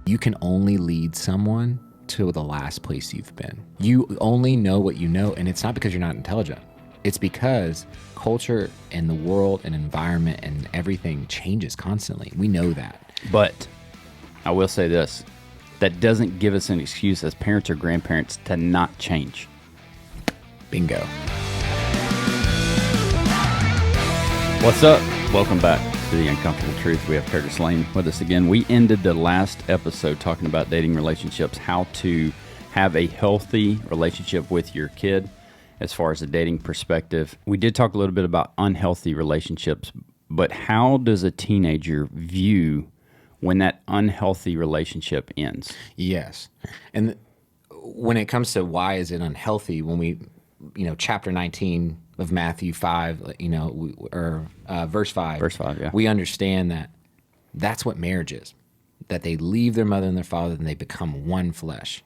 You can only lead someone to the last place you've been. You only know what you know, and it's not because you're not intelligent. It's because culture and the world and environment and everything changes constantly. We know that. But I will say this. That doesn't give us an excuse as parents or grandparents to not change. Bingo. What's up? Welcome back to The Uncomfortable Truth. We have Curtis Lane with us again. We ended the last episode talking about dating relationships, how to have a healthy relationship with your kid as far as a dating perspective. We did talk a little bit about unhealthy relationships, but how does a teenager view when that unhealthy relationship ends? Yes. And when it comes to why is it unhealthy, when we, chapter 19 of Matthew 5, verse 5. Verse 5, yeah. We understand that that's what marriage is, that they leave their mother and their father and they become one flesh.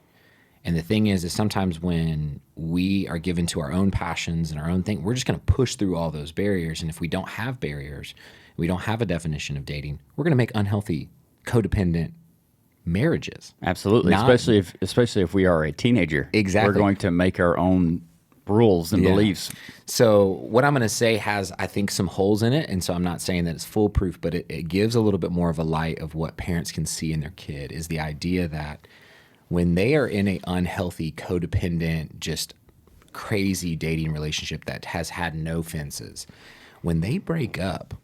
And the thing is sometimes when we are given to our own passions and our own thing, we're just going to push through all those barriers. And if we don't have barriers, we don't have a definition of dating, we're going to make unhealthy, codependent marriages. Absolutely, especially if we are a teenager. Exactly. We're going to make our own rules and beliefs. So what I'm going to say has, I think, some holes in it, and so I'm not saying that it's foolproof, but it gives a little bit more of a light of what parents can see in their kid, is the idea that when they are in a unhealthy, codependent, just crazy dating relationship that has had no fences, when they break up,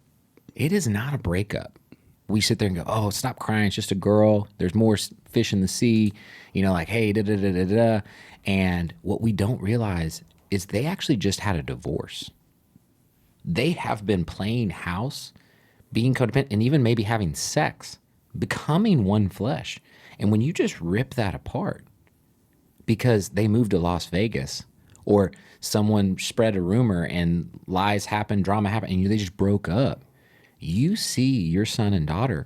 it is not a breakup. We sit there and go, oh, stop crying, it's just a girl, there's more fish in the sea, hey, da-da-da-da-da. And what we don't realize is they actually just had a divorce. They have been playing house, being codependent, and even maybe having sex, becoming one flesh. And when you just rip that apart because they moved to Las Vegas or someone spread a rumor and lies happened, drama happened, and they just broke up, you see your son and daughter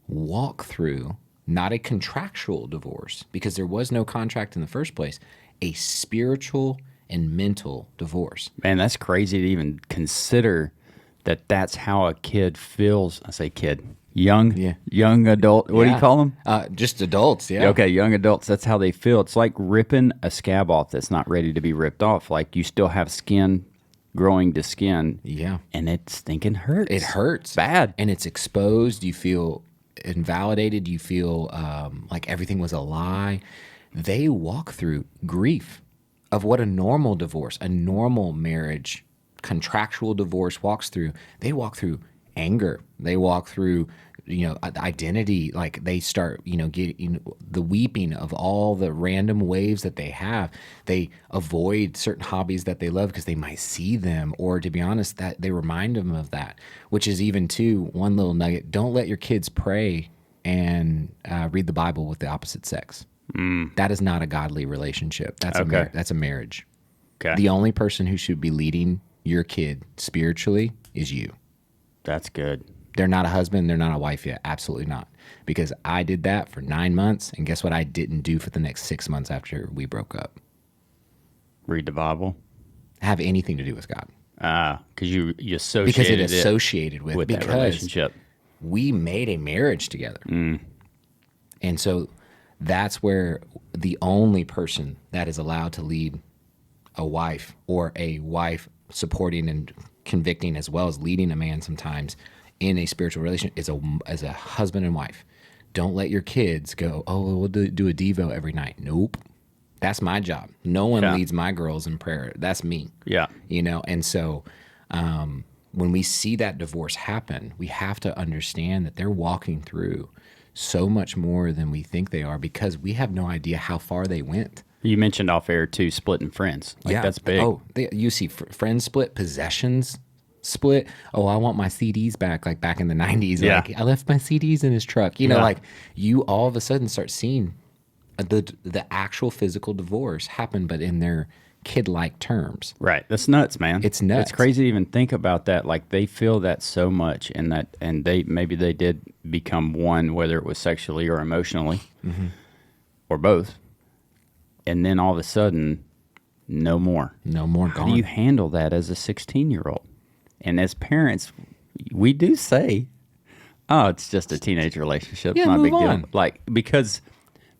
walk through not a contractual divorce because there was no contract in the first place, a spiritual and mental divorce. Man, that's crazy to even consider that that's how a kid feels. I say kid, young adult. What do you call them? Just adults, yeah. Okay, young adults. That's how they feel. It's like ripping a scab off that's not ready to be ripped off. Like you still have skin growing to skin. Yeah. And it stinking hurts. It hurts. Bad. And it's exposed. You feel invalidated. You feel like everything was a lie. They walk through grief of what a normal divorce, a normal marriage, contractual divorce walks through. They walk through anger. They walk through, identity. Like they start, getting the weeping of all the random waves that they have. They avoid certain hobbies that they love because they might see them, or to be honest, that they remind them of that, which is even one little nugget. Don't let your kids pray and read the Bible with the opposite sex. That is not a godly relationship. That's that's a marriage. Okay. The only person who should be leading your kid spiritually is you. That's good. They're not a husband. They're not a wife yet. Absolutely not. Because I did that for 9 months, and guess what I didn't do for the next 6 months after we broke up? Read the Bible. Have anything to do with God. Because you associated because it associated with that relationship. We made a marriage together. And so that's where the only person that is allowed to lead a wife, or a wife supporting and convicting as well as leading a man sometimes in a spiritual relationship, is a husband and wife. Don't let your kids go, oh, we'll do a Devo every night. Nope. That's my job. No one leads my girls in prayer. That's me. Yeah. And so when we see that divorce happen, we have to understand that they're walking through so much more than we think they are, because we have no idea how far they went. You mentioned off air too, splitting friends. That's big. Oh, you see friends split, possessions split. Oh, I want my CDs back, like back in the 90s. Yeah. Like, I left my CDs in his truck. Like you all of a sudden start seeing the actual physical divorce happen, but in their kid-like terms. Right. That's nuts, man. It's nuts. It's crazy to even think about that. Like they feel that so much, and maybe they did become one, whether it was sexually or emotionally, or both. And then all of a sudden, no more. No more. How do you handle that as a 16-year-old? And as parents, we do say, Oh, it's just a teenage relationship. Yeah, It's not a move big deal. on. Like, because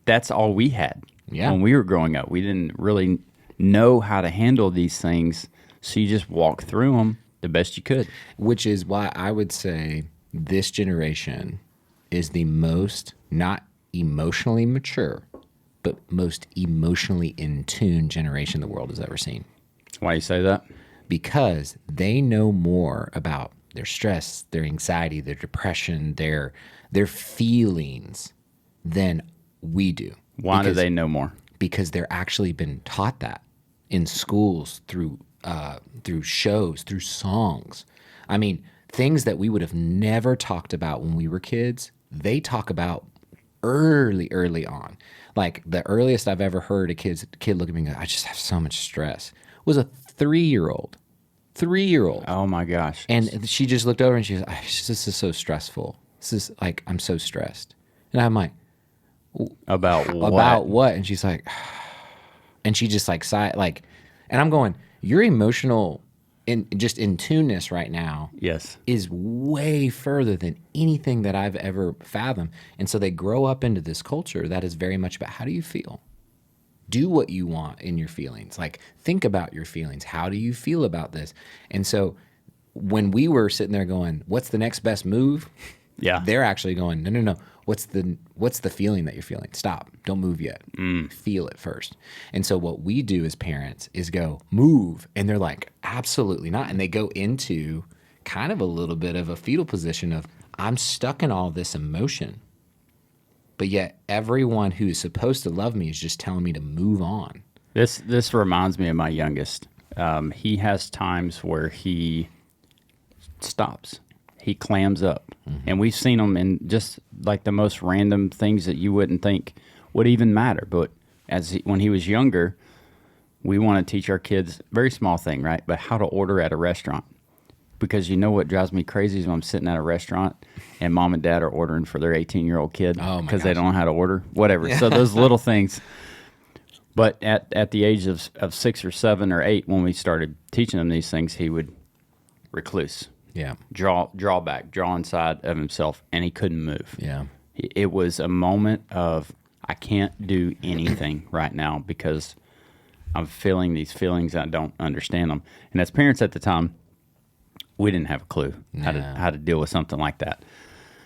that's all we had Yeah. when we were growing up. We didn't really know how to handle these things, so you just walk through them the best you could. Which is why I would say this generation is the most not emotionally mature, but most emotionally in tune generation the world has ever seen. Why you say that? Because they know more about their stress, their anxiety, their depression, their feelings than we do. Why do Because- they know more? Because they're actually been taught that in schools through shows, through songs. I mean, things that we would have never talked about when we were kids, they talk about early on. Like the earliest I've ever heard a kid look at me and go, I just have so much stress, was a 3-year-old. 3-year-old. Oh my gosh. And she just looked over and she was, this is so stressful. This is like, I'm so stressed. And I'm like, About what? about what? And she's like, and she just like sighed, like, and I'm going, your emotional in tuneness right now Yes. is way further than anything that I've ever fathomed. And so they grow up into this culture that is very much about how do you feel? Do what you want in your feelings. Like, think about your feelings. How do you feel about this? And so when we were sitting there going, what's the next best move? Yeah. They're actually going, no. What's the feeling that you're feeling? Stop. Don't move yet. Feel it first. And so what we do as parents is go, move. And they're like, absolutely not. And they go into kind of a little bit of a fetal position of, I'm stuck in all this emotion. But yet everyone who's supposed to love me is just telling me to move on. This reminds me of my youngest. He has times where he stops. He clams up. And we've seen him in just like the most random things that you wouldn't think would even matter. But when he was younger, we want to teach our kids, very small thing, right? But how to order at a restaurant. Because you know what drives me crazy is when I'm sitting at a restaurant and mom and dad are ordering for their 18-year-old kid Oh, my because they gosh. don't know how to order, whatever. So those little things. But at the age of 6 or 7 or 8, when we started teaching them these things, he would recluse. Yeah. Draw back, draw inside of himself, and he couldn't move. Yeah. It was a moment of, I can't do anything right now because I'm feeling these feelings. I don't understand them. And as parents at the time, we didn't have a clue how to deal with something like that.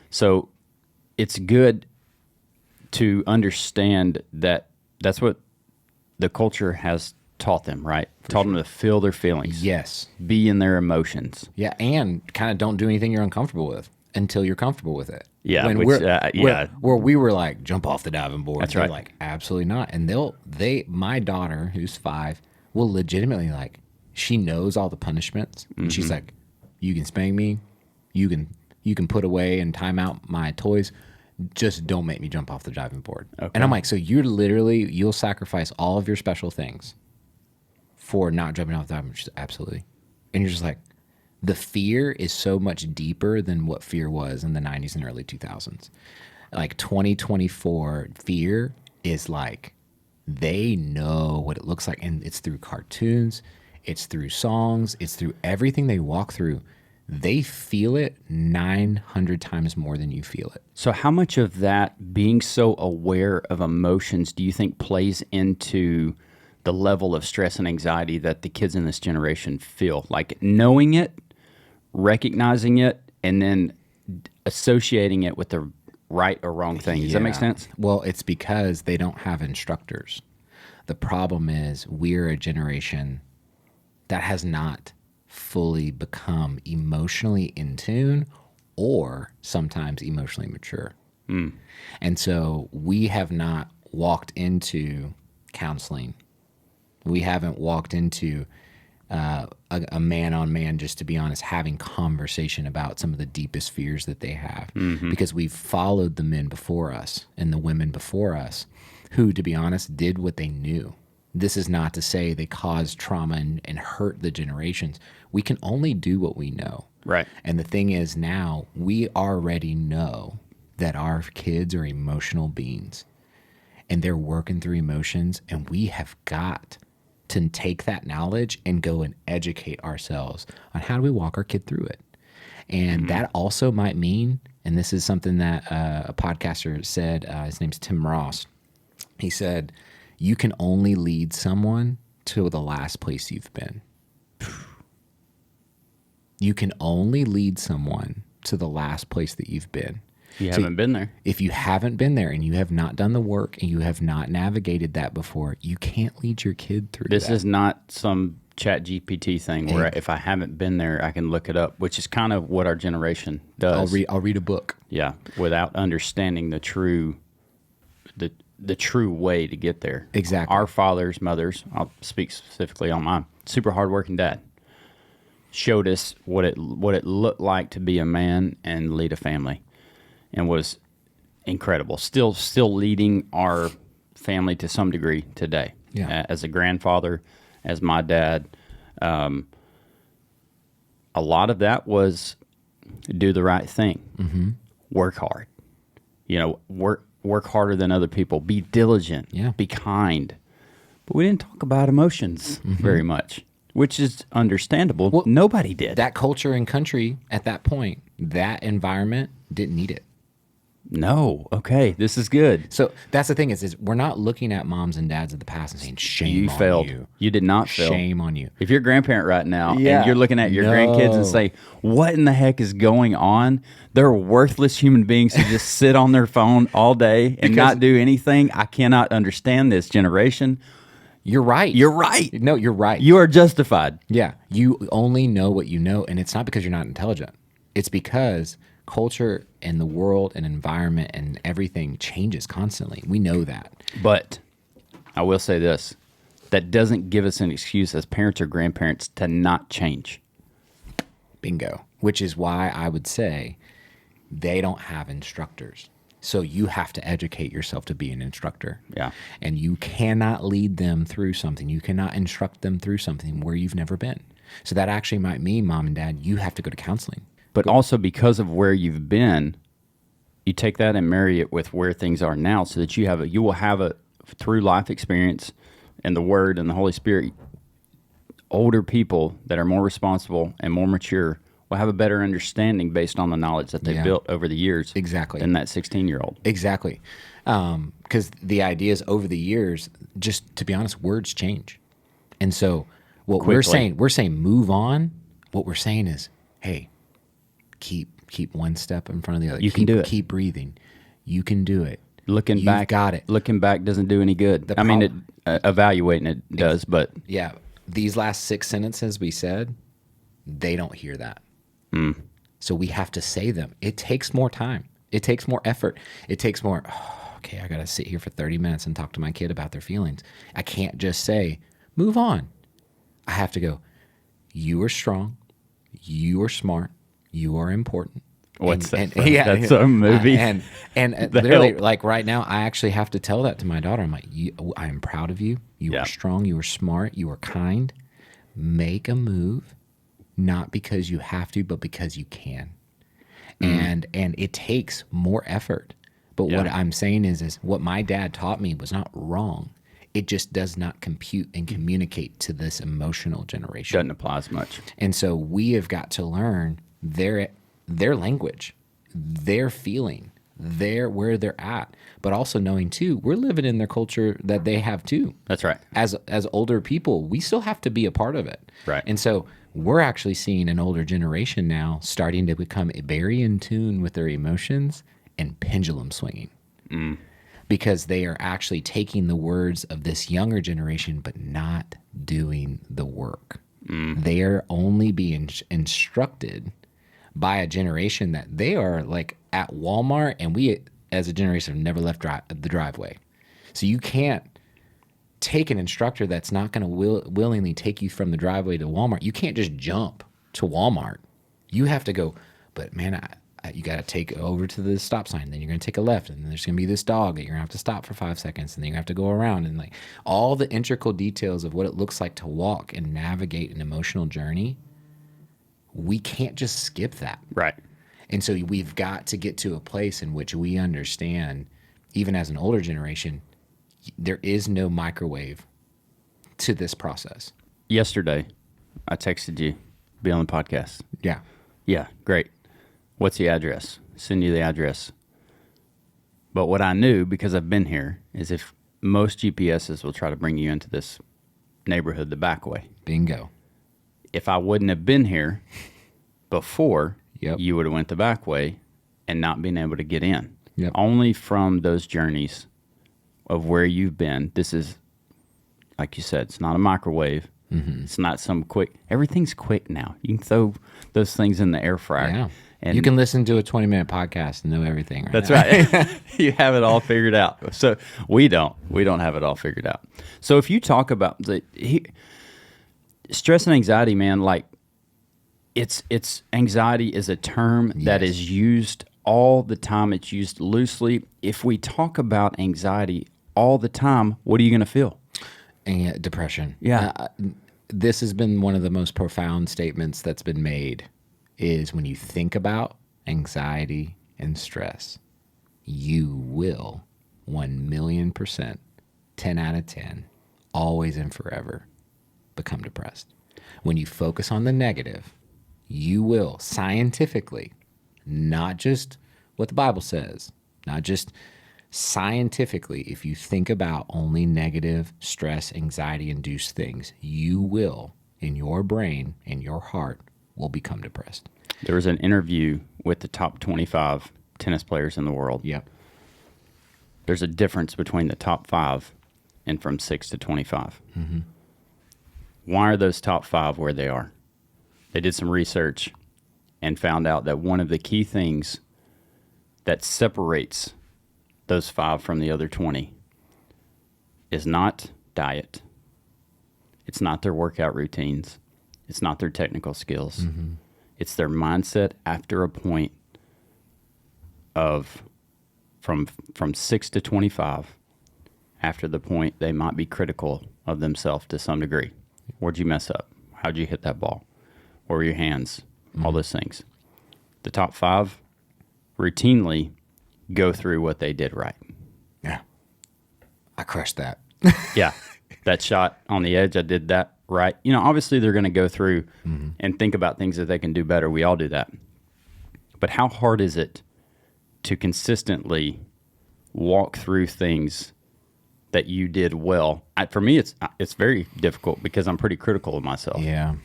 So it's good to understand that that's what the culture has taught them, right? Taught them to feel their feelings. Yes. Be in their emotions. Yeah, and kind of don't do anything you're uncomfortable with until you're comfortable with it. Yeah, When which, where we were like, jump off the diving board. That's They're right. like, absolutely not. And my daughter, who's 5, will legitimately, like, she knows all the punishments. And she's like, you can spank me, you can put away and time out my toys. Just don't make me jump off the diving board. Okay. And I'm like, so you'll sacrifice all of your special things for not jumping off the diving board. She's absolutely. And you're just like, the fear is so much deeper than what fear was in the 90s and early 2000s. Like 2024 fear is like, they know what it looks like. And it's through cartoons, it's through songs, it's through everything they walk through. They feel it 900 times more than you feel it. So how much of that being so aware of emotions do you think plays into the level of stress and anxiety that the kids in this generation feel? Like knowing it, recognizing it, and then associating it with the right or wrong thing. Does that make Yeah. sense? Well, it's because they don't have instructors. The problem is we're a generation that has not fully become emotionally in tune or sometimes emotionally mature. And so we have not walked into counseling. We haven't walked into a man-on-man, just to be honest, having conversation about some of the deepest fears that they have. Because we've followed the men before us and the women before us who, to be honest, did what they knew. This is not to say they caused trauma and hurt the generations. We can only do what we know. Right. And the thing is now, we already know that our kids are emotional beings and they're working through emotions, and we have got to take that knowledge and go and educate ourselves on how do we walk our kid through it. And that also might mean and this is something that a podcaster said, his name's Tim Ross. He said, you can only lead someone to the last place you've been. You can only lead someone to the last place that you've been. You haven't been there. If you haven't been there and you have not done the work and you have not navigated that before, you can't lead your kid through This that. is not some chat GPT thing where if I haven't been there, I can look it up, which is kind of what our generation does. I'll read a book. Yeah, without understanding the true way to get there. Exactly. Our fathers, mothers, I'll speak specifically on my super hardworking dad, showed us what it looked like to be a man and lead a family, and was incredible. Still leading our family to some degree today. Yeah. As a grandfather, as my dad, a lot of that was do the right thing, work hard, work harder than other people, be diligent, be kind. But we didn't talk about emotions very much, which is understandable. Well, nobody did. That culture and country at that point, that environment didn't need it. No. Okay. This is good. So that's the thing is we're not looking at moms and dads of the past and saying, shame You on failed. you. You did not fail. Shame on you. If you're a grandparent right now Yeah. and you're looking at your grandkids and say, what in the heck is going on? They're worthless human beings who just sit on their phone all day and not do anything. I cannot understand this generation. You're right. You're right. No, you're right. You are justified. Yeah. You only know what you know. And it's not because you're not intelligent. It's because culture and the world and environment and everything changes constantly. We know that. But I will say this. That doesn't give us an excuse as parents or grandparents to not change. Bingo. Which is why I would say they don't have instructors. So you have to educate yourself to be an instructor. Yeah. And you cannot lead them through something. You cannot instruct them through something where you've never been. So that actually might mean, mom and dad, you have to go to counseling. But also because of where you've been, you take that and marry it with where things are now so that you will have a through life experience and the Word and the Holy Spirit. Older people that are more responsible and more mature will have a better understanding based on the knowledge that they've built over the years. Exactly. Than that 16-year-old. Exactly. Because the idea is over the years, just to be honest, words change. And so what we're saying move on. What we're saying is, hey, keep one step in front of the other. You can do it. Keep breathing. You can do it. Looking back, got it. Looking back doesn't do any good. Evaluating it does, but yeah, these last 6 sentences we said, they don't hear that. So we have to say them. It takes more time. It takes more effort. It takes more. Okay, I got to sit here for 30 minutes and talk to my kid about their feelings. I can't just say, move on. I have to go, you are strong. You are smart. You are important. What's that? Yeah, that's a movie. And literally, like right now, I actually have to tell that to my daughter. I'm like, I am proud of you. You are strong. You are smart. You are kind. Make a move, not because you have to, but because you can. And it takes more effort. But what I'm saying is what my dad taught me was not wrong. It just does not compute and communicate to this emotional generation. Doesn't apply as much. And so we have got to learn their language, their feeling, where they're at, but also knowing too, we're living in their culture that they have too. That's right. As older people, we still have to be a part of it. Right. And so we're actually seeing an older generation now starting to become very in tune with their emotions and pendulum swinging. Because they are actually taking the words of this younger generation, but not doing the work. They are only being instructed by a generation that they are like at Walmart, and we as a generation have never left the driveway. So you can't take an instructor that's not going to willingly take you from the driveway to Walmart. You can't just jump to Walmart. You have to go, but man, you got to take over to the stop sign. Then you're going to take a left, and then there's going to be this dog that you're going to have to stop for 5 seconds, and then you have to go around, and like all the integral details of what it looks like to walk and navigate an emotional journey. We can't just skip that. Right. And so we've got to get to a place in which we understand, even as an older generation, there is no microwave to this process. Yesterday, I texted you, be on the podcast. Yeah. Yeah, great. What's the address? send you the address. But what I knew, because I've been here, is if most GPSs will try to bring you into this neighborhood the back way. Bingo. If I wouldn't have been here before, Yep. you would have went the back way and not been able to get in. Yep. Only from those journeys of where you've been. This is, like you said, it's not a microwave. Mm-hmm. It's not some quick. Everything's quick now. You can throw those things in the air fryer. Yeah. And you can listen to a 20-minute podcast and know everything. That's now. right. You have it all figured out. So we don't have it all figured out. So if you talk about stress and anxiety, man, like it's anxiety is a term that is used all the time. It's used loosely. If we talk about anxiety all the time, what are you going to feel? And depression. Yeah. This has been one of the most profound statements that's been made is when you think about anxiety and stress, you will 1,000,000%, 10 out of 10, always and forever become depressed. When you focus on the negative, you will scientifically, not just what the Bible says, not just scientifically, if you think about only negative, stress, anxiety-induced things, you will, in your brain, in your heart, will become depressed. There was an interview with the top 25 tennis players in the world. Yep. There's a difference between the top 5 and from 6 to 25. Mm-hmm. Why are those top 5 where they are? They did some research and found out that one of the key things that separates those 5 from the other 20 is not diet. It's not their workout routines. It's not their technical skills. Mm-hmm. It's their mindset after a point of from 6 to 25. After the point, they might be critical of themselves to some degree. Where'd you mess up? How'd you hit that ball? Where were your hands? Mm-hmm. All those things. The top 5 routinely go through what they did right. Yeah. I crushed that. Yeah. That shot on the edge, I did that right. You know, obviously they're going to go through and think about things that they can do better. We all do that. But how hard is it to consistently walk through things that you did well? For me, it's very difficult because I'm pretty critical of myself. Yeah.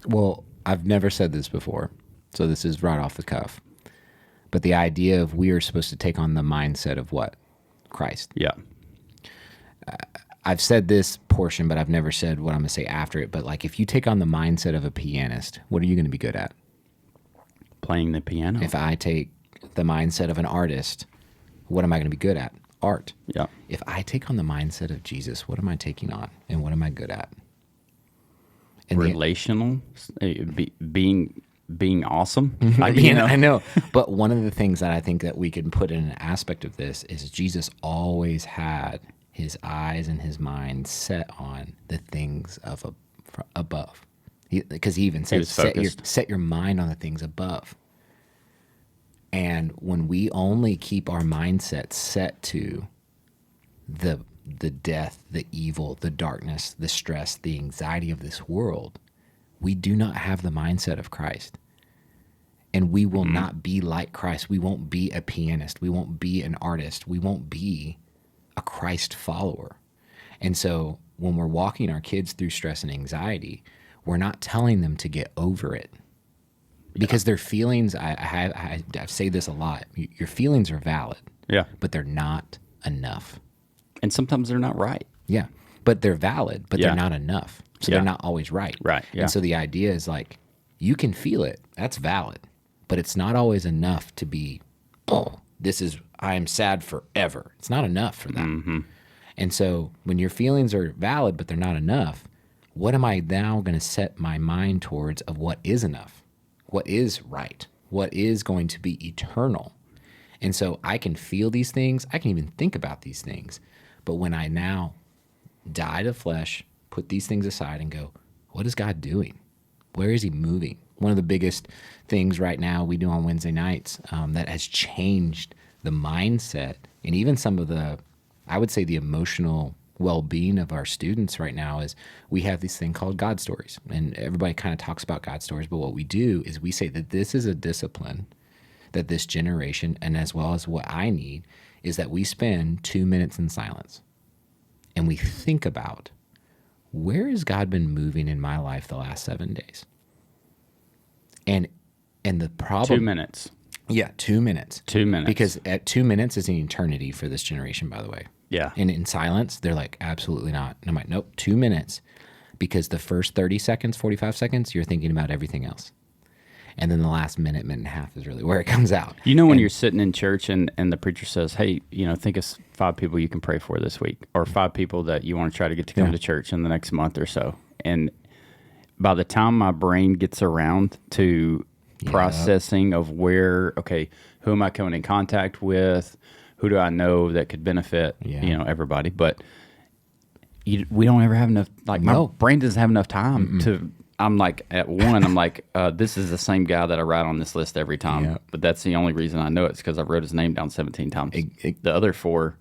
Well, I've never said this before, so this is right off the cuff. But the idea of we are supposed to take on the mindset of what? Christ. Yeah. I've said this portion, but I've never said what I'm going to say after it. But like, if you take on the mindset of a pianist, what are you going to be good at? Playing the piano. If I take the mindset of an artist, what am I going to be good at? Art. Yeah. If I take on the mindset of Jesus, what am I taking on? And what am I good at? And relational, being awesome. I know. But one of the things that I think that we can put in an aspect of this is Jesus always had his eyes and his mind set on the things of above. Because he even says, set your mind on the things above. And when we only keep our mindset set to the death, the evil, the darkness, the stress, the anxiety of this world, we do not have the mindset of Christ. And we will not be like Christ. We won't be a pianist. We won't be an artist. We won't be a Christ follower. And so when we're walking our kids through stress and anxiety, we're not telling them to get over it. Because their feelings, I say this a lot, your feelings are valid. Yeah. But they're not enough. And sometimes they're not right. Yeah. But they're valid, but they're not enough. So they're not always right. Right. Yeah. And so the idea is like, you can feel it. That's valid. But it's not always enough to be, I am sad forever. It's not enough for that. Mm-hmm. And so when your feelings are valid, but they're not enough, what am I now going to set my mind towards of what is enough? What is right? What is going to be eternal? And so I can feel these things. I can even think about these things. But when I now die to flesh, put these things aside and go, what is God doing? Where is he moving? One of the biggest things right now we do on Wednesday nights that has changed the mindset and even some of the, I would say the emotional well-being of our students right now is we have this thing called God stories. And everybody kind of talks about God stories, but what we do is we say that this is a discipline that this generation, and as well as what I need, is that we spend 2 minutes in silence and we think about, where has God been moving in my life the last 7 days? And the problem... 2 minutes. Yeah, 2 minutes. 2 minutes. Because at 2 minutes is an eternity for this generation, by the way. Yeah. And in silence, they're like, absolutely not. And I'm like, nope, 2 minutes. Because the first 30 seconds, 45 seconds, you're thinking about everything else. And then the last minute, minute and a half is really where it comes out. You know, when you're sitting in church and the preacher says, hey, think of 5 people you can pray for this week, or 5 people that you want to try to get to come to church in the next month or so. And by the time my brain gets around to processing of where, okay, who am I coming in contact with? Who do I know that could benefit, everybody? But we don't ever have enough, my brain doesn't have enough time to... I'm like, at one, I'm like, this is the same guy that I write on this list every time. Yeah. But that's the only reason I know it's because I wrote his name down 17 times. The other 4,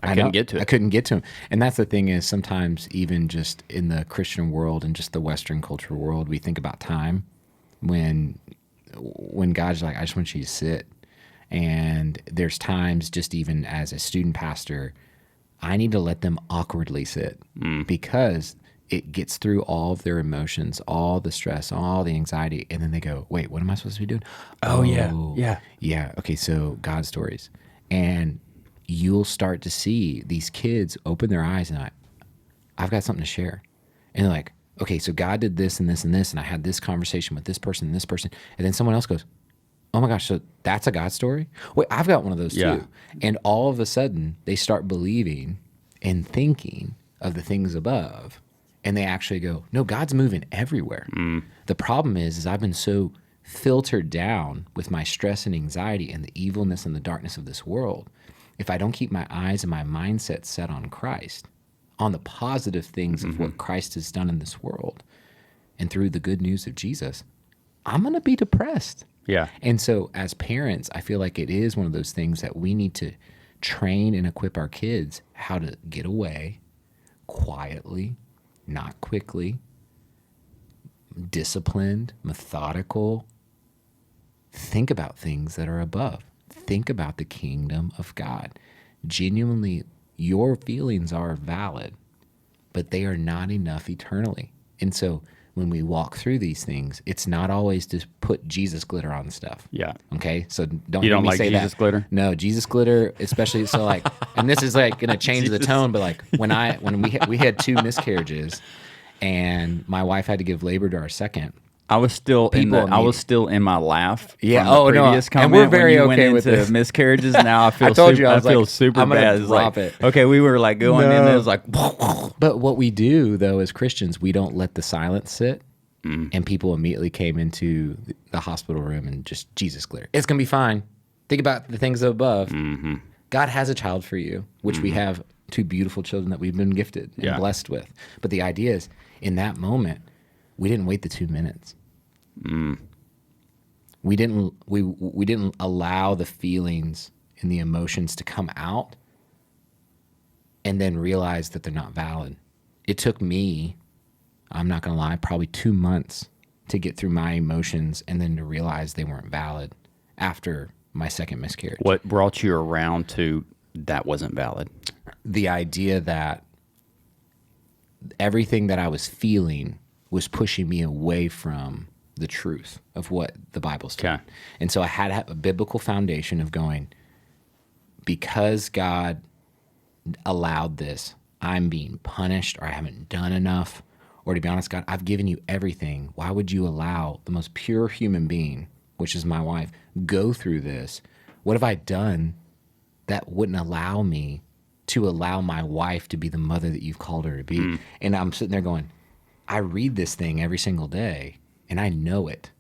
I couldn't get to it. I couldn't get to him. And that's the thing is, sometimes even just in the Christian world and just the Western culture world, we think about time when God's like, I just want you to sit. And there's times, just even as a student pastor, I need to let them awkwardly sit because it gets through all of their emotions, all the stress, all the anxiety, and then they go, wait, what am I supposed to be doing? Oh yeah. Yeah, okay, so God stories. And you'll start to see these kids open their eyes and I've got something to share. And they're like, okay, so God did this and this and this, and I had this conversation with this person and this person, and then someone else goes, oh my gosh, so that's a God story? Wait, I've got one of those too. And all of a sudden, they start believing and thinking of the things above. And they actually go, no, God's moving everywhere. The problem is I've been so filtered down with my stress and anxiety and the evilness and the darkness of this world. If I don't keep my eyes and my mindset set on Christ, on the positive things of what Christ has done in this world, and through the good news of Jesus, I'm going to be depressed. Yeah. And so as parents, I feel like it is one of those things that we need to train and equip our kids how to get away quietly, not quickly, disciplined, methodical. Think about things that are above. Think about the kingdom of God. Genuinely, your feelings are valid, but they are not enough eternally. And so when we walk through these things, it's not always to put Jesus glitter on stuff. Yeah. Okay? So don't You hear don't me like say Jesus that. glitter? No, Jesus glitter, especially so like, and this is like going to change the tone, but like when we had 2 miscarriages and my wife had to give labor to our second, I was still in my laugh. Yeah. From the previous comment, and we're very when you okay went with into this. miscarriages. Now I feel. I told super, you I was feel like, super I'm gonna bad. It's drop like, it. Okay, we were like going in. And it was like. But what we do though as Christians, we don't let the silence sit. And people immediately came into the hospital room and just Jesus glitter. It's gonna be fine. Think about the things above. God has a child for you, which we have 2 beautiful children that we've been gifted and blessed with. But the idea is, in that moment, we didn't wait the 2 minutes. We didn't allow the feelings and the emotions to come out and then realize that they're not valid. It took me, I'm not going to lie, probably 2 months to get through my emotions and then to realize they weren't valid after my second miscarriage. What brought you around to that wasn't valid? The idea that everything that I was feeling was pushing me away from the truth of what the Bible's saying. Okay. And so I had to have a biblical foundation of going, because God allowed this, I'm being punished or I haven't done enough. Or to be honest, God, I've given you everything. Why would you allow the most pure human being, which is my wife, go through this? What have I done that wouldn't allow me to allow my wife to be the mother that you've called her to be? And I'm sitting there going, I read this thing every single day and I know it.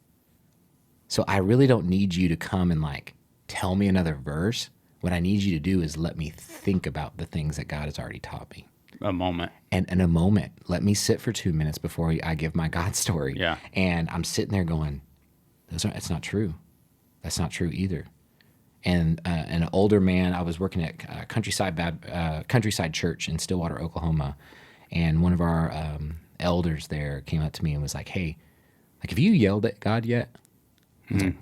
So I really don't need you to come and like tell me another verse. What I need you to do is let me think about the things that God has already taught me. A moment. And in a moment, let me sit for 2 minutes before I give my God story. Yeah. And I'm sitting there going, it's not true. That's not true either. And an older man, I was working at Countryside Church in Stillwater, Oklahoma, and one of our elders there came up to me and was like, "Hey, like, have you yelled at God yet?" I was like,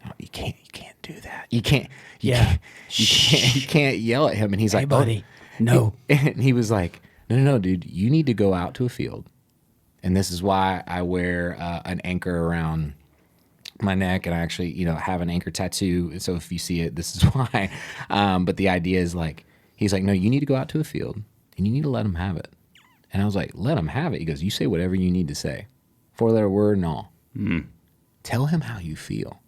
Oh, you can't do that. You can't. Yeah. You can't yell at him. And he's Hey, like, buddy, no. And he was like, no, dude, you need to go out to a field. And this is why I wear an anchor around my neck, and I actually, have an anchor tattoo. So if you see it, this is why. But the idea is like, he's like, no, you need to go out to a field and you need to let him have it. And I was like, let him have it. He goes, you say whatever you need to say. 4-letter word and all. Tell him how you feel.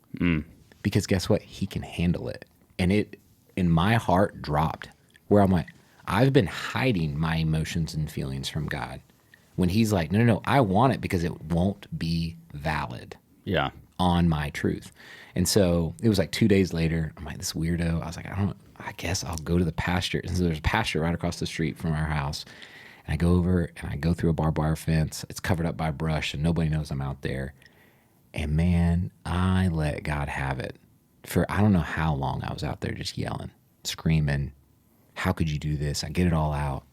Because guess what? He can handle it. And it, in my heart, dropped where I'm like, I've been hiding my emotions and feelings from God. When he's like, no, I want it because it won't be valid. Yeah. On my truth. And so it was like 2 days later, I'm like, this weirdo. I was like, I guess I'll go to the pasture. And so there's a pasture right across the street from our house. And I go over and I go through a barbed wire fence. It's covered up by brush and nobody knows I'm out there. And man, I let God have it for, I don't know how long I was out there just yelling, screaming, how could you do this? I get it all out.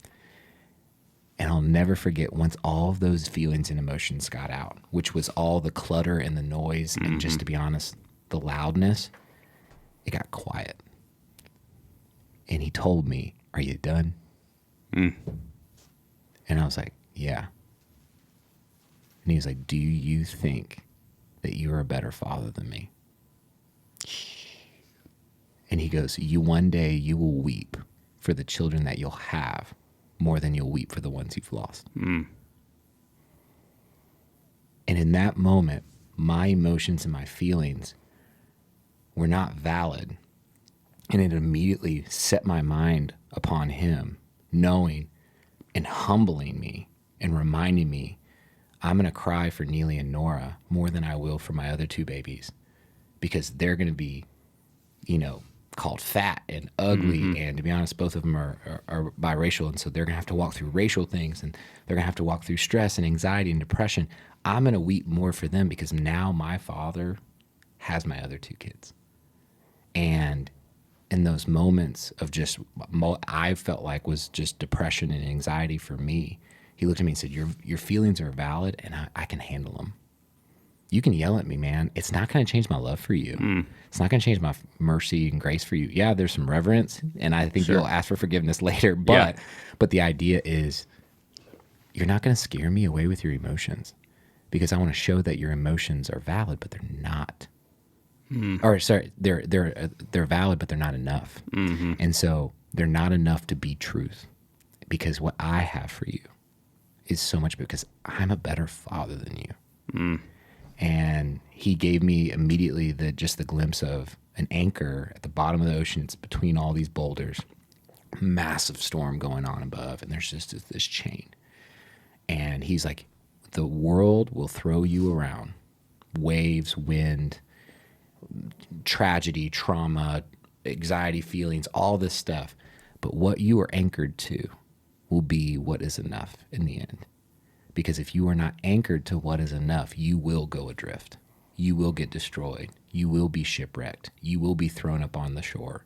And I'll never forget once all of those feelings and emotions got out, which was all the clutter and the noise. And just to be honest, the loudness, it got quiet. And he told me, are you done? And I was like, yeah. And he was like, do you think that you're a better father than me? And he goes, one day you will weep for the children that you'll have more than you'll weep for the ones you've lost. And in that moment, my emotions and my feelings were not valid. And it immediately set my mind upon him, knowing and humbling me and reminding me, I'm going to cry for Neely and Nora more than I will for my other 2 babies, because they're going to be, called fat and ugly. And to be honest, both of them are biracial. And so they're going to have to walk through racial things, and they're going to have to walk through stress and anxiety and depression. I'm going to weep more for them because now my father has my other 2 kids. And in those moments of just, I felt like was just depression and anxiety for me, he looked at me and said, your feelings are valid and I can handle them. You can yell at me, man. It's not going to change my love for you. It's not going to change my mercy and grace for you. Yeah, there's some reverence, and I think you'll ask for forgiveness later. But the idea is, you're not going to scare me away with your emotions, because I want to show that your emotions are valid, but they're not. Or sorry, they're valid, but they're not enough. And so they're not enough to be truth, because what I have for you is so much, because I'm a better father than you. And he gave me immediately the glimpse of an anchor at the bottom of the ocean. It's between all these boulders, massive storm going on above, and there's just this chain. And he's like, the world will throw you around, waves, wind, tragedy, trauma, anxiety, feelings, all this stuff. But what you are anchored to will be what is enough in the end. Because if you are not anchored to what is enough, you will go adrift. You will get destroyed. You will be shipwrecked. You will be thrown up on the shore.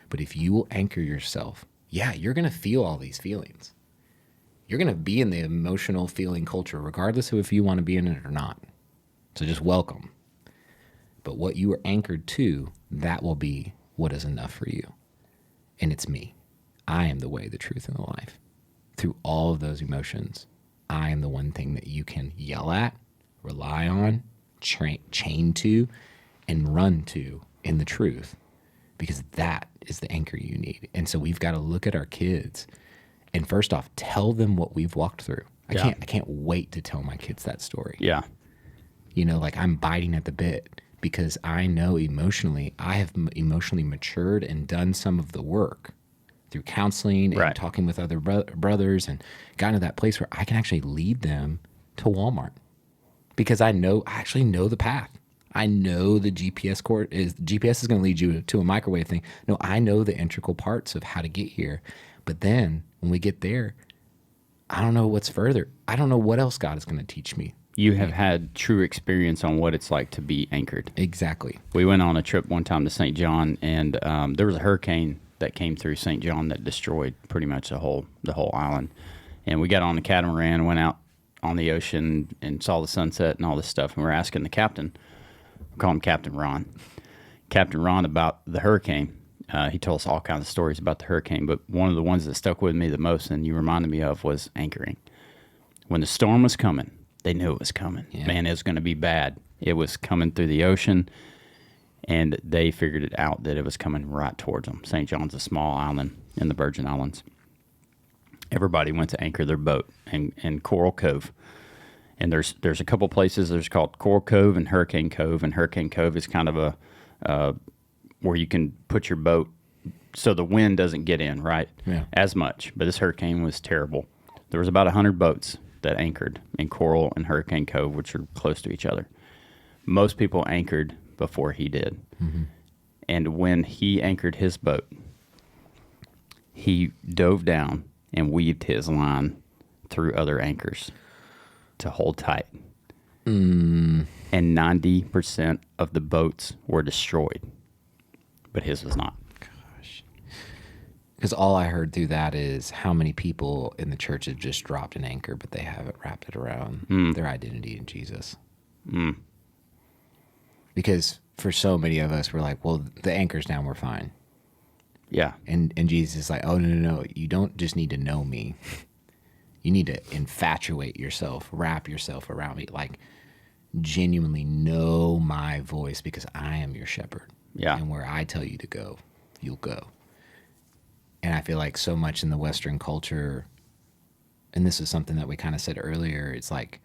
But if you will anchor yourself, you're going to feel all these feelings. You're going to be in the emotional feeling culture, regardless of if you want to be in it or not. So just welcome. But what you are anchored to, that will be what is enough for you. And it's me. I am the way, the truth, and the life. Through all of those emotions, I am the one thing that you can yell at, rely on, chain to, and run to in the truth, because that is the anchor you need. And so we've got to look at our kids and, first off, tell them what we've walked through. I can't wait to tell my kids that story. Yeah. Like I'm biting at the bit, because I know emotionally, I have emotionally matured and done some of the work through counseling and talking with other brothers, and gotten to that place where I can actually lead them to Walmart, because I actually know the path. I know the GPS is going to lead you to a microwave thing. No, I know the integral parts of how to get here. But then when we get there, I don't know what's further. I don't know what else God is going to teach me. You have had true experience on what it's like to be anchored. Exactly. We went on a trip one time to St. John, and there was a hurricane that came through St. John that destroyed pretty much the whole island. And we got on the catamaran and went out on the ocean and saw the sunset and all this stuff. And we're asking the captain, we call him Captain Ron, Captain Ron about the hurricane. He told us all kinds of stories about the hurricane, but one of the ones that stuck with me the most and you reminded me of was anchoring. When the storm was coming, they knew it was coming. Yeah. Man, it was going to be bad. It was coming through the ocean, and they figured it out that it was coming right towards them. St. John's a small island in the Virgin Islands. Everybody went to anchor their boat in Coral Cove. And there's a couple places. There's called Coral Cove and Hurricane Cove. And Hurricane Cove is kind of a where you can put your boat so the wind doesn't get in, right? Yeah. As much. But this hurricane was terrible. There was about 100 boats that anchored in Coral and Hurricane Cove, which are close to each other. Most people anchored before he did. Mm-hmm. And when he anchored his boat, he dove down and weaved his line through other anchors to hold tight. And 90% of the boats were destroyed, but his was not. Gosh. Because all I heard through that is how many people in the church have just dropped an anchor, but they haven't wrapped it around their identity in Jesus. Because for so many of us, we're like, well, the anchor's down, we're fine. Yeah. And Jesus is like, oh, no. You don't just need to know me. You need to infatuate yourself, wrap yourself around me, like genuinely know my voice because I am your shepherd. Yeah. And where I tell you to go, you'll go. And I feel like so much in the Western culture, and this is something that we kind of said earlier, it's like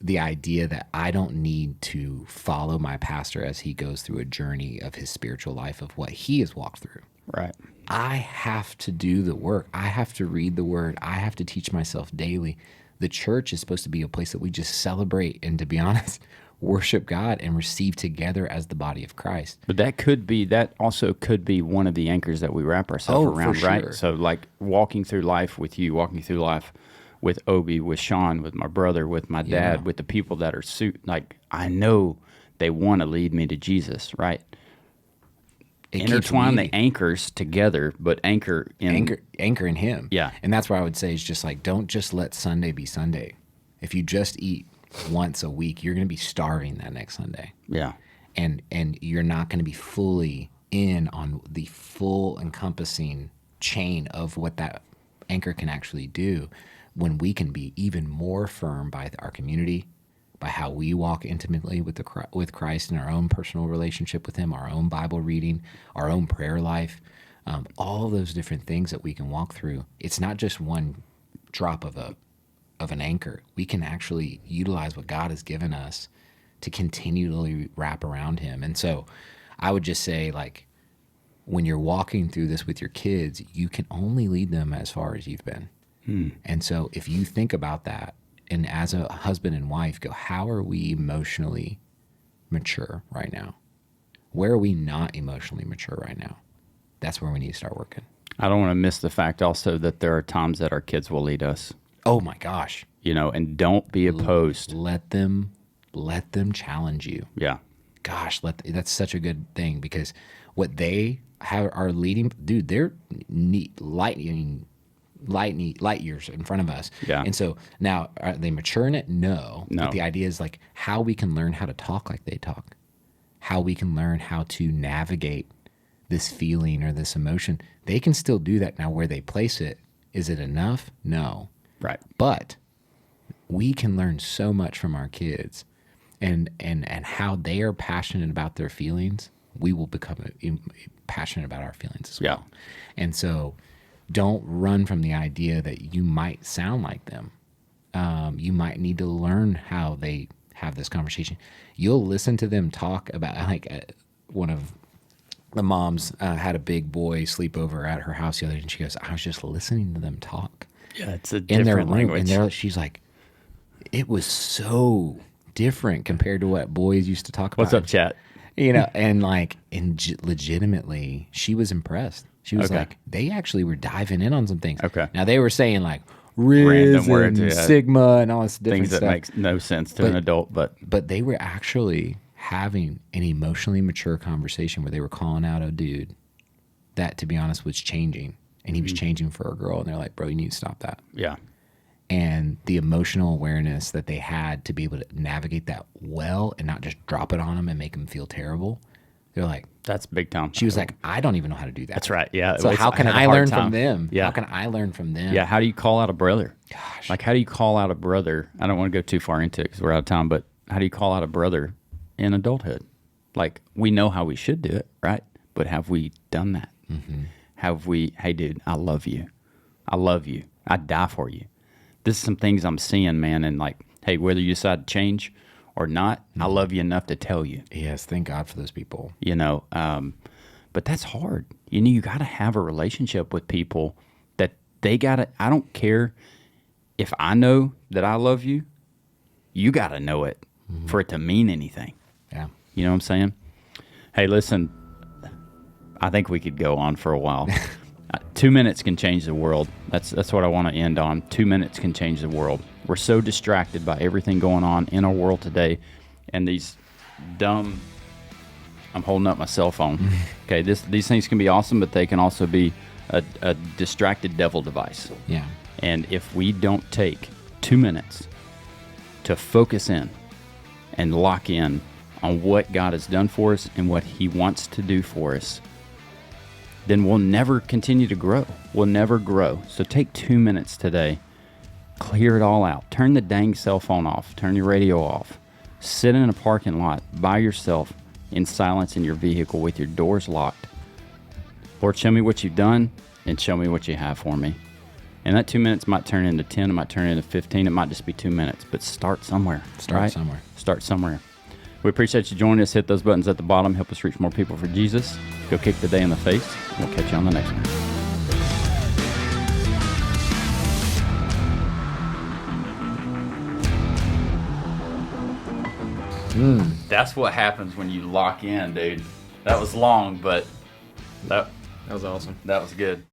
the idea that I don't need to follow my pastor as he goes through a journey of his spiritual life of what he has walked through. Right. I have to do the work. I have to read the word. I have to teach myself daily. The church is supposed to be a place that we just celebrate and, to be honest, worship God and receive together as the body of Christ. But that also could be one of the anchors that we wrap ourselves around, for right? sure. So like walking through life with you, walking through life with Obi, with Sean, with my brother, with my dad, with the people that are like, I know they want to lead me to Jesus, right? Intertwine the anchors together, but anchor in him. Yeah. And that's why I would say is just like, don't just let Sunday be Sunday. If you just eat once a week, you're going to be starving that next Sunday. Yeah. And you're not going to be fully in on the full encompassing chain of what that anchor can actually do when we can be even more firm by our community, by how we walk intimately with Christ in our own personal relationship with him, our own Bible reading, our own prayer life, all those different things that we can walk through. It's not just one drop of an anchor. We can actually utilize what God has given us to continually wrap around him. And so I would just say, like, when you're walking through this with your kids, you can only lead them as far as you've been. And so if you think about that, and as a husband and wife, go, how are we emotionally mature right now? Where are we not emotionally mature right now? That's where we need to start working. I don't want to miss the fact also that there are times that our kids will lead us. Oh my gosh. And don't be opposed. Let them challenge you. Yeah. Gosh, that's such a good thing, because what they are leading, dude, they're light years in front of us. Yeah. And so now, are they mature in it? No. But the idea is like how we can learn how to talk like they talk, how we can learn how to navigate this feeling or this emotion. They can still do that. Now, where they place it, is it enough? No. Right. But we can learn so much from our kids, and how they are passionate about their feelings. We will become passionate about our feelings as well. And so don't run from the idea that you might sound like them. You might need to learn how they have this conversation. You'll listen to them talk about, like, one of the moms had a big boy sleepover at her house the other day, and she goes, I was just listening to them talk. Yeah, it's a In their different room, language. and she's like, it was so different compared to what boys used to talk about. What's up, chat? And legitimately, she was impressed. She was Okay. like, they actually were diving in on some things. Okay. Now, they were saying like Riz Random words, and yeah. Sigma and all this different Things that stuff. makes no sense to an adult, but But they were actually having an emotionally mature conversation where they were calling out a dude that, to be honest, was changing. And he was changing for a girl. And they're like, bro, you need to stop that. yeah. and the emotional awareness that they had to be able to navigate that well and not just drop it on them and make them feel terrible. They're like, That's big time. she was like, I don't even know how to do that. That's right. Yeah. So how can I learn from them? Yeah. How can I learn from them? Yeah. How do you call out a brother? Gosh. Like, how do you call out a brother? I don't want to go too far into it because we're out of time, but how do you call out a brother in adulthood? Like, we know how we should do it, right? But have we done that? Mm-hmm. Have we, hey, dude, I love you. I love you. I'd die for you. This is some things I'm seeing, man. And like, hey, whether you decide to change or not, I love you enough to tell you. Yes, thank God for those people. You know, but that's hard. You know, you got to have a relationship with people that they got to, I don't care if I know that I love you, you got to know it for it to mean anything. Yeah. You know what I'm saying? Hey, listen, I think we could go on for a while. 2 minutes can change the world. That's what I want to end on. 2 minutes can change the world. We're so distracted by everything going on in our world today, and these dumb. I'm holding up my cell phone. Okay, these things can be awesome, but they can also be a distracted devil device. Yeah. And if we don't take 2 minutes to focus in and lock in on what God has done for us and what He wants to do for us, then we'll never continue to grow. We'll never grow. So take 2 minutes today, clear it all out. Turn the dang cell phone off. Turn your radio off. Sit in a parking lot by yourself in silence in your vehicle with your doors locked. Lord, show me what you've done and show me what you have for me. And that 2 minutes might turn into 10, it might turn into 15, it might just be 2 minutes, but start somewhere. Start somewhere. Start somewhere. We appreciate you joining us. Hit those buttons at the bottom. Help us reach more people for Jesus. Go kick the day in the face. We'll catch you on the next one. That's what happens when you lock in, dude. That was long, but that That was awesome. was good.